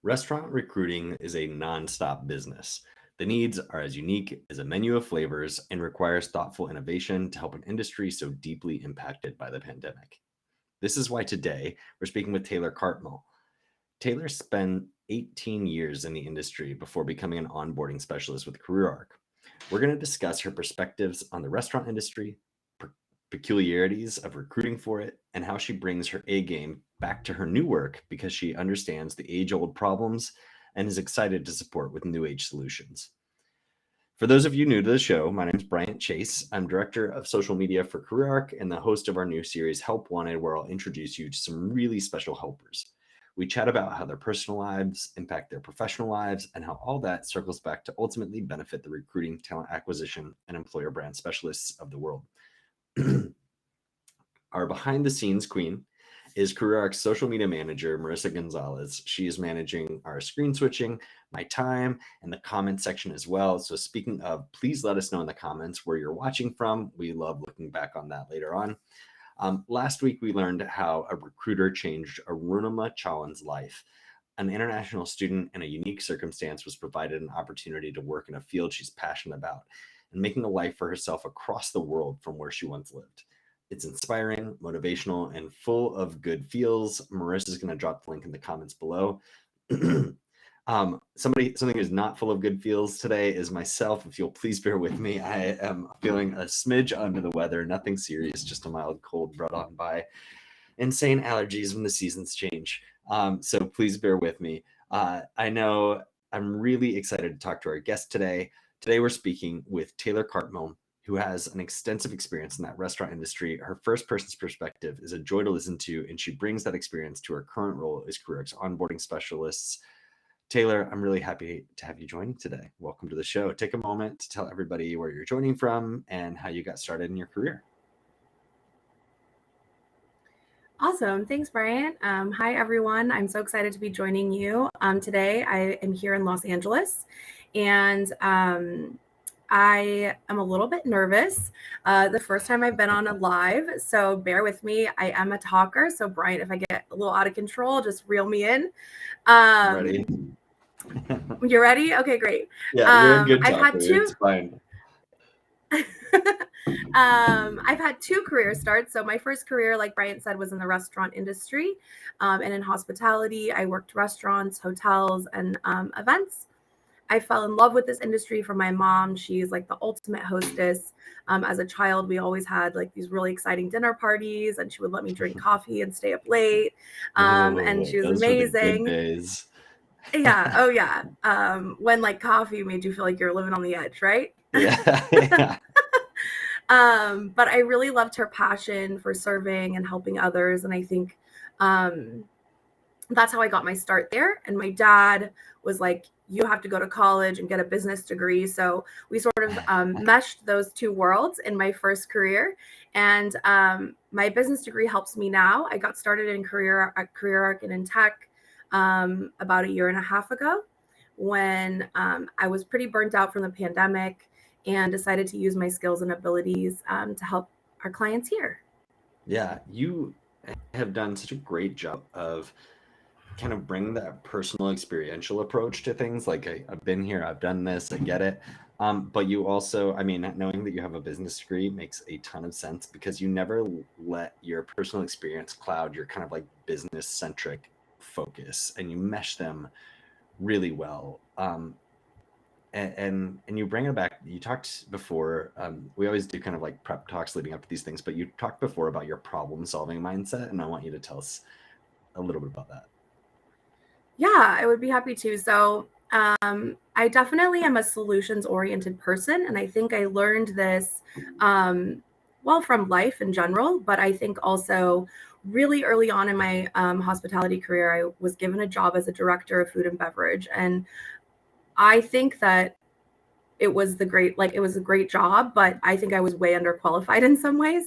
Restaurant recruiting is a nonstop business. The needs are as unique as a menu of flavors and requires thoughtful innovation to help an industry so deeply impacted by the pandemic. This is why today we're speaking with Taylor Cartmill. Taylor spent 18 years in the industry before becoming an onboarding specialist with CareerArc. We're going to discuss her perspectives on the restaurant industry, peculiarities of recruiting for it, and how she brings her A game back to her new work because she understands the age-old problems and is excited to support with new age solutions. For those of you new to the show, my name is Bryant Chase. I'm director of social media for CareerArc and the host of our new series, Help Wanted, where I'll introduce you to some really special helpers. We chat about how their personal lives impact their professional lives and how all that circles back to ultimately benefit the recruiting, talent acquisition, and employer brand specialists of the world. Our behind the scenes queen is CareerArc's social media manager, Marissa Gonzalez. She is managing our screen switching, my time, and the comment section as well. So speaking of, please let us know in the comments where you're watching from. We love looking back on that later on. Last week, we learned how a recruiter changed Arunima Chalan's life. An international student in a unique circumstance was provided an opportunity to work in a field she's passionate about and making a life for herself across the world from where she once lived. It's inspiring, motivational, and full of good feels. Marissa's going to drop the link in the comments below. Something who's not full of good feels today is myself. If you'll please bear with me, I am feeling a smidge under the weather. Nothing serious, just a mild cold brought on by insane allergies when the seasons change. So please bear with me. I know I'm really excited to talk to our guest today. Today we're speaking with Taylor Cartmill, who has an extensive experience in that restaurant industry. Her first person's perspective is a joy to listen to, and she brings that experience to her current role as CareerArc's onboarding specialists. Taylor, I'm really happy to have you joining today. Welcome to the show. Take a moment to tell everybody where you're joining from and how you got started in your career. Awesome. Thanks, Bryant. Hi, everyone. I'm so excited to be joining you. Today, I am here in Los Angeles, and I am a little bit nervous. The first time I've been on a live, so bear with me. I am a talker, so Bryant, if I get a little out of control, just reel me in. Ready? You're ready? Okay, great. Yeah, you're a good talker. I've had two. It's fine. I've had two career starts. So my first career, like Bryant said, was in the restaurant industry and in hospitality. I worked restaurants, hotels, and events. I fell in love with this industry from my mom. She's like the ultimate hostess. As a child, we always had like these really exciting dinner parties, and she would let me drink coffee and stay up late. And she was amazing. Were the good days. Yeah. Oh, yeah. When like coffee made you feel like you're living on the edge, right? Yeah. But I really loved her passion for serving and helping others. And I think that's how I got my start there. And my dad was like, you have to go to college and get a business degree. So we sort of meshed those two worlds in my first career. And my business degree helps me now. I got started in CareerArc and in tech about a year and a half ago when I was pretty burnt out from the pandemic and decided to use my skills and abilities to help our clients here. Yeah, you have done such a great job of kind of bringing that personal experiential approach to things. Like I've been here, I've done this, I get it. But you also, I mean, knowing that you have a business degree makes a ton of sense because you never let your personal experience cloud your kind of like business centric focus, and you mesh them really well. And you bring it back. You talked before. We always do kind of like prep talks leading up to these things, but you talked before about your problem solving mindset, and I want you to tell us a little bit about that. Yeah, I would be happy to. So I definitely am a solutions oriented person, and I think I learned this well from life in general, but I think also really early on in my hospitality career, I was given a job as a director of food and beverage, and I think that it was a great job, but I think I was way underqualified in some ways.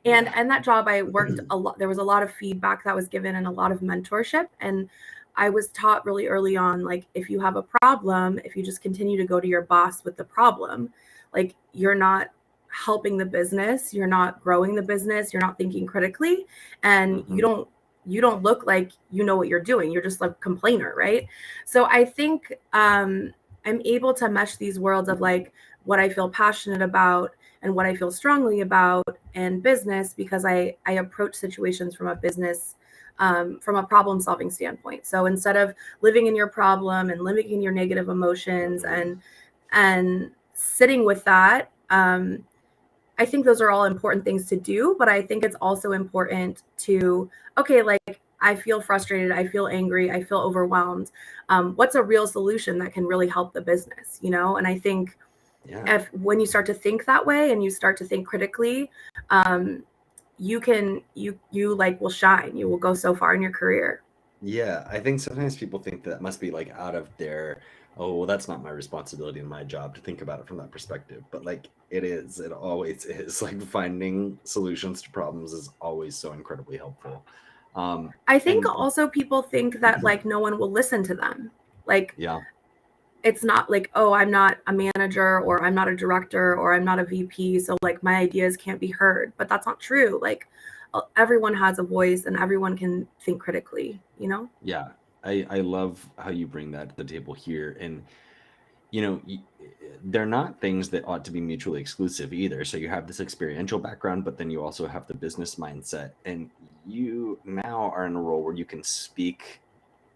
And that job, I worked a lot. There was a lot of feedback that was given and a lot of mentorship. And I was taught really early on, like, if you have a problem, if you just continue to go to your boss with the problem, like, you're not helping the business, you're not growing the business, you're not thinking critically, and you you don't look like you know what you're doing. You're just a complainer, right? So I think I'm able to mesh these worlds of like what I feel passionate about and what I feel strongly about and business, because I approach situations from a business from a problem solving standpoint. So instead of living in your problem and living in your negative emotions and sitting with that, I think those are all important things to do, but I think it's also important to, okay, like I feel frustrated, I feel angry, I feel overwhelmed. What's a real solution that can really help the business, you know? And I think Yeah. if when you start to think that way and you start to think critically, you like will shine. You will go so far in your career. Yeah, I think sometimes people think that must be like out of their, oh, well, that's not my responsibility and my job to think about it from that perspective. But like it is, it always is. Like finding solutions to problems is always so incredibly helpful. I think And also people think that like no one will listen to them. Like yeah, it's not like, oh, I'm not a manager or I'm not a director or I'm not a VP, so like my ideas can't be heard. But that's not true. Like everyone has a voice and everyone can think critically, you know? yeah, I love how you bring that to the table here. And you know, they're not things that ought to be mutually exclusive either. So you have this experiential background, but then you also have the business mindset, and you now are in a role where you can speak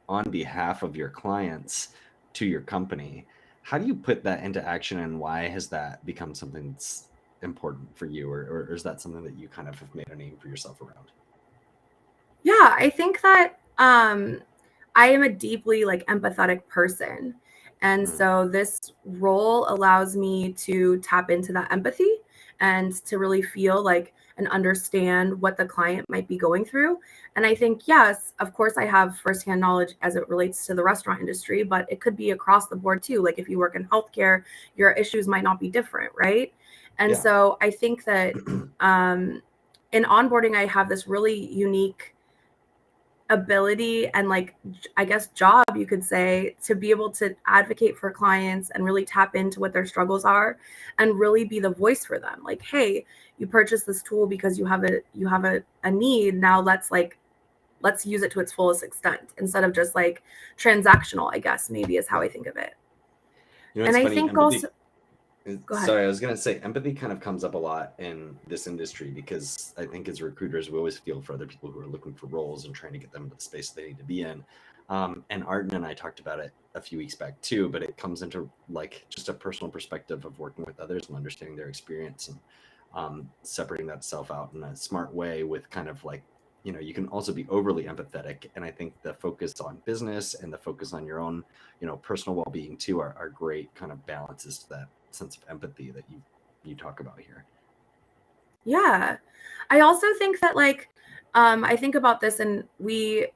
on behalf of your clients to your company. How do you put that into action, and why has that become something that's important for you, or is that something that you kind of have made a name for yourself around? Yeah, I think that I am a deeply like empathetic person. And Mm, so this role allows me to tap into that empathy and to really feel like and understand what the client might be going through. And I think, yes, of course, I have firsthand knowledge as it relates to the restaurant industry, but it could be across the board too. Like if you work in healthcare, your issues might not be different, right? And yeah. so I think that in onboarding, I have this really unique ability and like I guess job you could say to be able to advocate for clients and really tap into what their struggles are and really be the voice for them. Like, hey, you purchased this tool because you have a need. Now let's use it to its fullest extent instead of just like transactional, I guess maybe is how Yeah. I think of it. You know, And it's I funny, think also, empathy. go ahead. Sorry, I was gonna say empathy kind of comes up a lot in this industry because I think as recruiters, we always feel for other people who are looking for roles and trying to get them into the space they need to be in. And Arden and I talked about it a few weeks back too, but it comes into like just a personal perspective of working with others and understanding their experience and separating that self out in a smart way with kind of like, you know, you can also be overly empathetic. And I think the focus on business and the focus on your own, you know, personal well-being too are great kind of balances to that sense of empathy that you talk about here. Yeah. I also think that like I think about this and we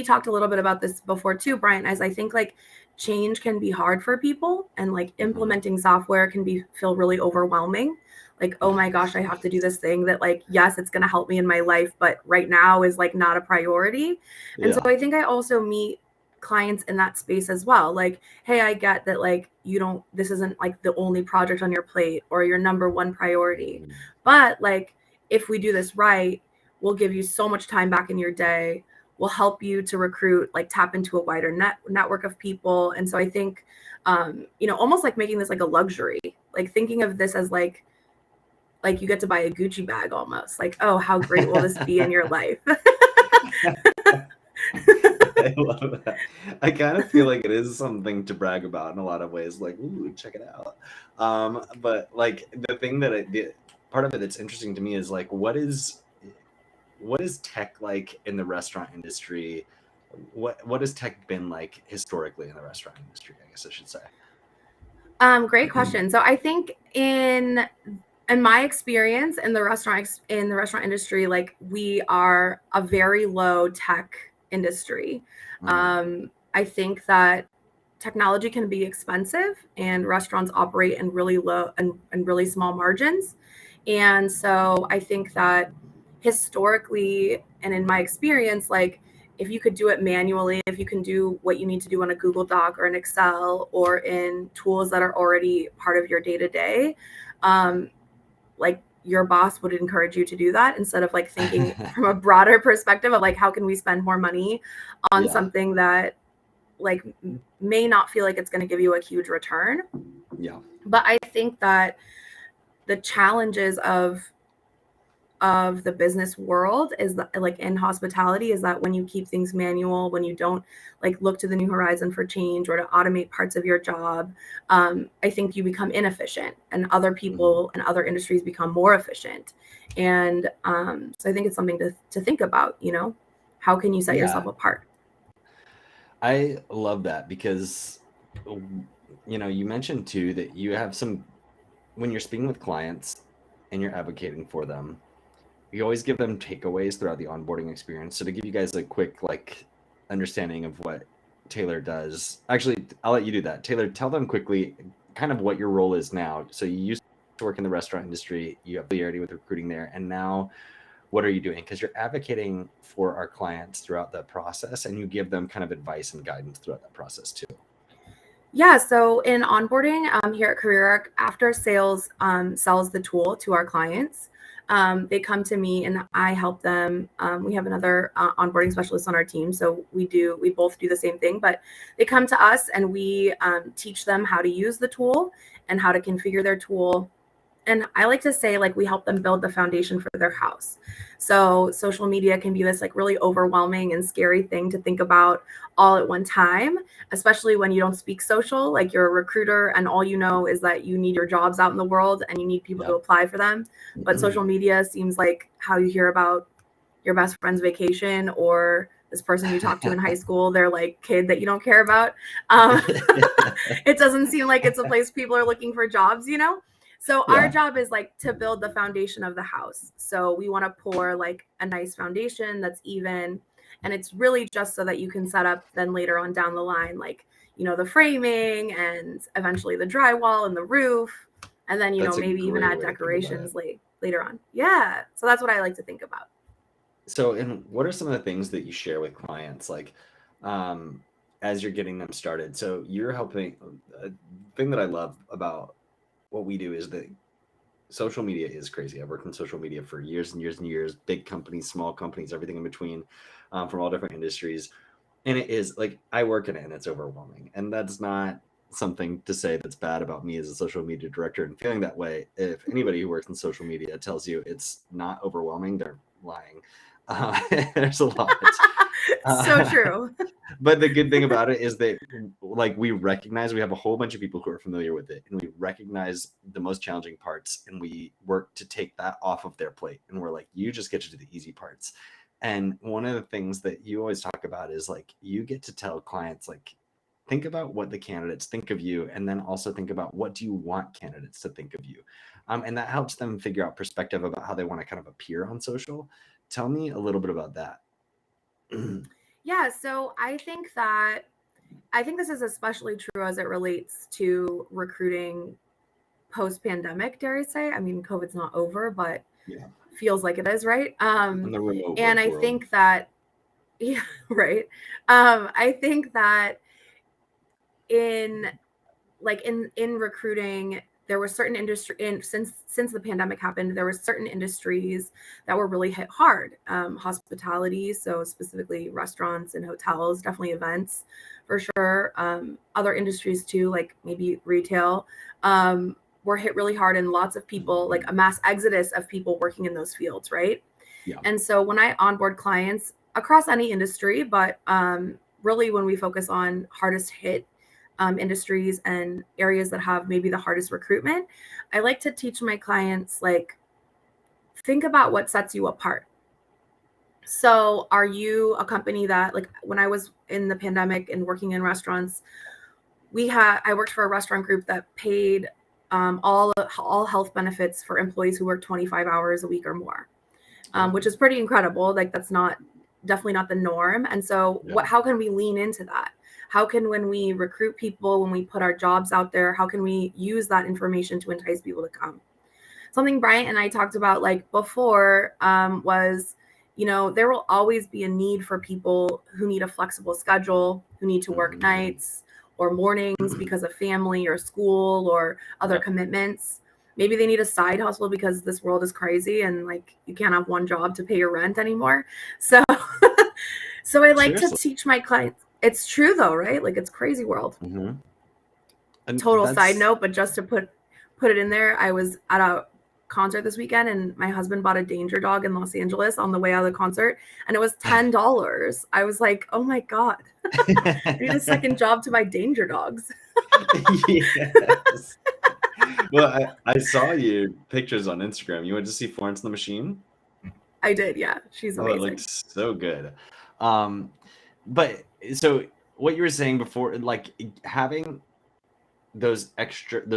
talked a little bit about this before too, Brian, as I think like change can be hard for people and like Hmm. implementing software can be feel really overwhelming. Like, oh my gosh, I have to do this thing that like yes, it's going to help me in my life, but right now is like not a priority. And so Yeah. I think I also meet clients in that space as well. Like, hey, I get that like you don't this isn't like the only project on your plate or your number one priority, Mhm. but like, if we do this right, we'll give you so much time back in your day. We'll help you to recruit, like tap into a wider network of people. And so I think, almost like making this like a luxury, like thinking of this as like you get to buy a Gucci bag almost. Like, oh, how great will this be in your life? I love that. I kind of feel like it is something to brag about in a lot of ways, like, ooh, check it out. But like the thing that the part of it that's interesting to me is like, what is tech like in the restaurant industry? What has tech been like historically in the restaurant industry, I guess I should say. Great question. So I think in my experience in the restaurant industry, like we are a very low tech industry. Mm, I think that technology can be expensive and restaurants operate in really low and really small margins. And so I think that historically and in my experience, like if you could do it manually, if you can do what you need to do on a Google Doc or an Excel or in tools that are already part of your day to day, like your boss would encourage you to do that instead of like thinking from a broader perspective of like, how can we spend more money on Yeah. something that like may not feel like it's going to give you a huge return. Yeah. But I think that the challenges of the business world is that, like in hospitality, is that when you keep things manual, when you don't like look to the new horizon for change or to automate parts of your job, I think you become inefficient, and other people and other industries become more efficient. And so I think it's something to think about. How can you set yourself apart? I love that because, you mentioned too that you have when you're speaking with clients and you're advocating for them, you always give them takeaways throughout the onboarding experience. So to give you guys a quick understanding of what Taylor does, actually, I'll let you do that. Taylor, tell them quickly kind of what your role is now. So you used to work in the restaurant industry, you have familiarity with recruiting there, and now what are you doing? Because you're advocating for our clients throughout that process, and you give them kind of advice and guidance throughout that process too. Yeah, so in onboarding here at CareerArc, after sales sells the tool to our clients, they come to me and I help them. We have another onboarding specialist on our team, so we both do the same thing, but they come to us and we teach them how to use the tool and how to configure their tool. And I like to say, like, we help them build the foundation for their house. So social media can be this like really overwhelming and scary thing to think about all at one time, especially when you don't speak social, like you're a recruiter and all you know is that you need your jobs out in the world and you need people to apply for them. But social media seems like how you hear about your best friend's vacation or this person you talked to in high school, their like kid that you don't care about. It doesn't seem like it's a place people are looking for jobs. So our job is like to build the foundation of the house. So we want to pour like a nice foundation that's even, and it's really just so that you can set up then later on down the line, like, the framing and eventually the drywall and the roof. And then, maybe even add decorations later on. Yeah. So that's what I like to think about. So, and what are some of the things that you share with clients, as you're getting them started? So you're helping. A thing that I love about what we do is that social media is crazy. I've worked in social media for years and years and years, big companies, small companies, everything in between, from all different industries. And it is like, I work in it and it's overwhelming. And that's not something to say that's bad about me as a social media director and feeling that way. If anybody who works in social media tells you it's not overwhelming, they're lying. There's a lot. So true. But the good thing about it is that we recognize we have a whole bunch of people who are familiar with it, and we recognize the most challenging parts, and we work to take that off of their plate. And we're like, you just get to do the easy parts. And one of the things that you always talk about is like, you get to tell clients, like, think about what the candidates think of you, and then also think about what do you want candidates to think of you. And that helps them figure out perspective about how they want to kind of appear on social. Tell me a little bit about that. Yeah, so I think this is especially true as it relates to recruiting post-pandemic, dare I say. I mean, COVID's not over, but feels like it is, right? In the remote and I world. think that, yeah, right. I think that in recruiting, there were certain industry since the pandemic happened, there were certain industries that were really hit hard. Hospitality, so specifically restaurants and hotels, definitely events for sure. Other industries too, like maybe retail, were hit really hard, and lots of people, like a mass exodus of people working in those fields, right? Yeah. And so when I onboard clients across any industry, but really when we focus on hardest hit industries and areas that have maybe the hardest recruitment, I like to teach my clients, like, think about what sets you apart. So are you a company that, like, when I was in the pandemic and working in restaurants, I worked for a restaurant group that paid all health benefits for employees who work 25 hours a week or more, which is pretty incredible. Like, that's definitely not the norm. And so how can we lean into that? How can, when we recruit people, when we put our jobs out there, how can we use that information to entice people to come? Something Bryant and I talked about like before was, there will always be a need for people who need a flexible schedule, who need to work nights or mornings because of family or school or other commitments. maybe they need a side hustle because this world is crazy and like you can't have one job to pay your rent anymore. So so I like to Seriously. teach my clients. It's true though, right? Like it's crazy world. Hmm. And Total side that's note, but just to put it in there, I was at a concert this weekend and my husband bought a danger dog in Los Angeles on the way out of the concert and it was $10. I was like, oh my God, I need a second job to buy danger dogs. yes. Well, I saw you pictures on Instagram. You went to see Florence and the Machine? I did, yeah. She's Oh, it looked amazing. so good. Um, but so what you were saying before, like having those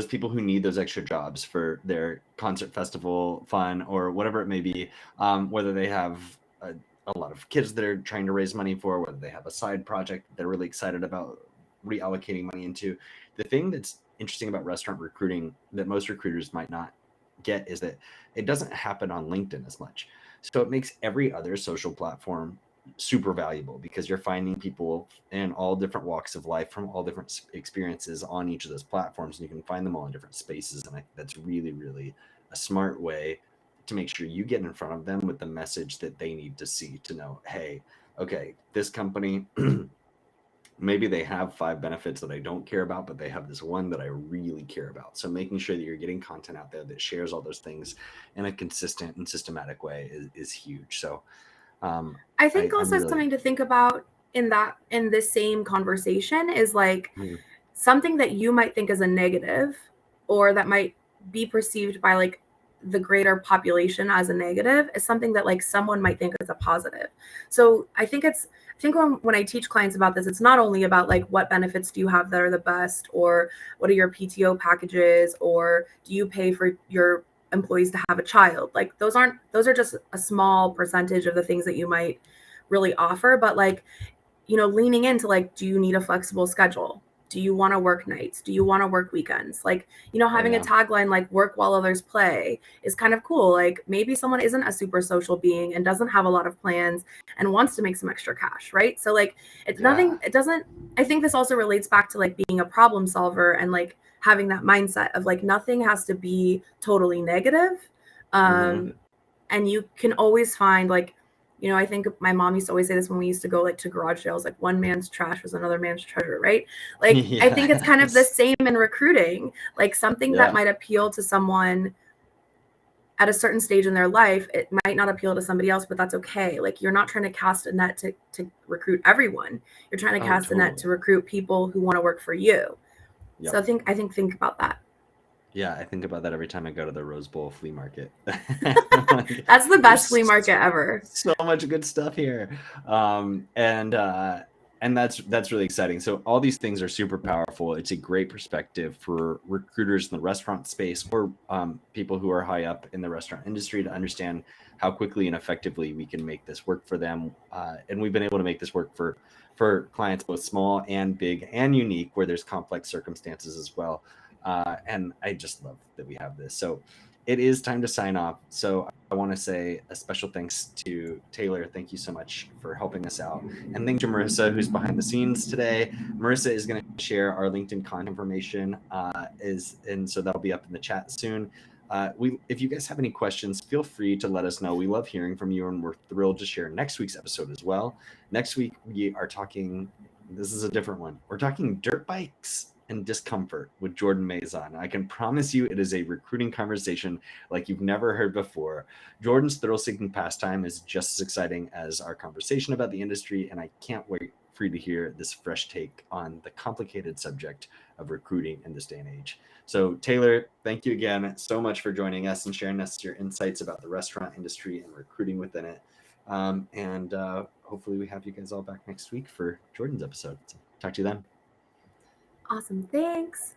people who need those extra jobs for their concert festival fun or whatever it may be, whether they have a lot of kids that are trying to raise money for, whether they have a side project that they're really excited about reallocating money into. The thing that's interesting about restaurant recruiting that most recruiters might not get is that it doesn't happen on LinkedIn as much. So it makes every other social platform super valuable because you're finding people in all different walks of life from all different experiences on each of those platforms, and you can find them all in different spaces. And I think that's really, really a smart way to make sure you get in front of them with the message that they need to see to know, hey, okay, this company maybe they have 5 benefits that I don't care about, but they have this one that I really care about. So making sure that you're getting content out there that shares all those things in a consistent and systematic way is huge. So I think I'm also really something to think about in this same conversation is like Mhm. something that you might think is a negative or that might be perceived by like the greater population as a negative is something that like someone might think is a positive. So I think when I teach clients about this, it's not only about like what benefits do you have that are the best or what are your PTO packages or do you pay for your employees to have a child. Like those are just a small percentage of the things that you might really offer, but like leaning into like, do you need a flexible schedule? Do you want to work nights? Do you want to work weekends? Like, Oh having a yeah. tagline like work while others play is kind of cool. Like maybe someone isn't a super social being and doesn't have a lot of plans and wants to make some extra cash, right? So like Yeah. it doesn't I think this also relates back to like being a problem solver and like having that mindset of like nothing has to be totally negative. Hmm. Um and you can always find like I think my mom used to always say this when we used to go like to garage sales, like one man's trash was another man's treasure, right? Like I think it's kind of the Yes. same in recruiting, like something that Yeah. might appeal to someone at a certain stage in their life, it might not appeal to somebody else, but that's okay. Like you're not trying to cast a net to recruit everyone. You're trying to Oh, cast a net totally. to recruit people who want to work for you. So Yep. think about that. Yeah, I think about that every time I go to the Rose Bowl flea market. Like, That's the best flea there's market ever. so much good stuff here. And that's really exciting. So all these things are super powerful. It's a great perspective for recruiters in the restaurant space or people who are high up in the restaurant industry to understand how quickly and effectively we can make this work for them. And we've been able to make this work for clients both small and big and unique, where there's complex circumstances as well. And I just love that we have this. So it is time to sign off. So I want to say a special thanks to Taylor. Thank you so much for helping us out. And thank you to Marissa, who's behind the scenes today. Marissa is going to share our LinkedIn contact information, and so that'll be up in the chat soon. If you guys have any questions, feel free to let us know. We love hearing from you, and we're thrilled to share next week's episode as well. Next week, we are talking, this is a different one. We're talking dirt bikes and discomfort with Jordan Mazon. I can promise you it is a recruiting conversation like you've never heard before. Jordan's thrill-seeking pastime is just as exciting as our conversation about the industry, and I can't wait for you to hear this fresh take on the complicated subject of recruiting in this day and age. So, Taylor, thank you again so much for joining us and sharing us your insights about the restaurant industry and recruiting within it. And hopefully we have you guys all back next week for Jordan's episode. So talk to you then. Awesome. Thanks.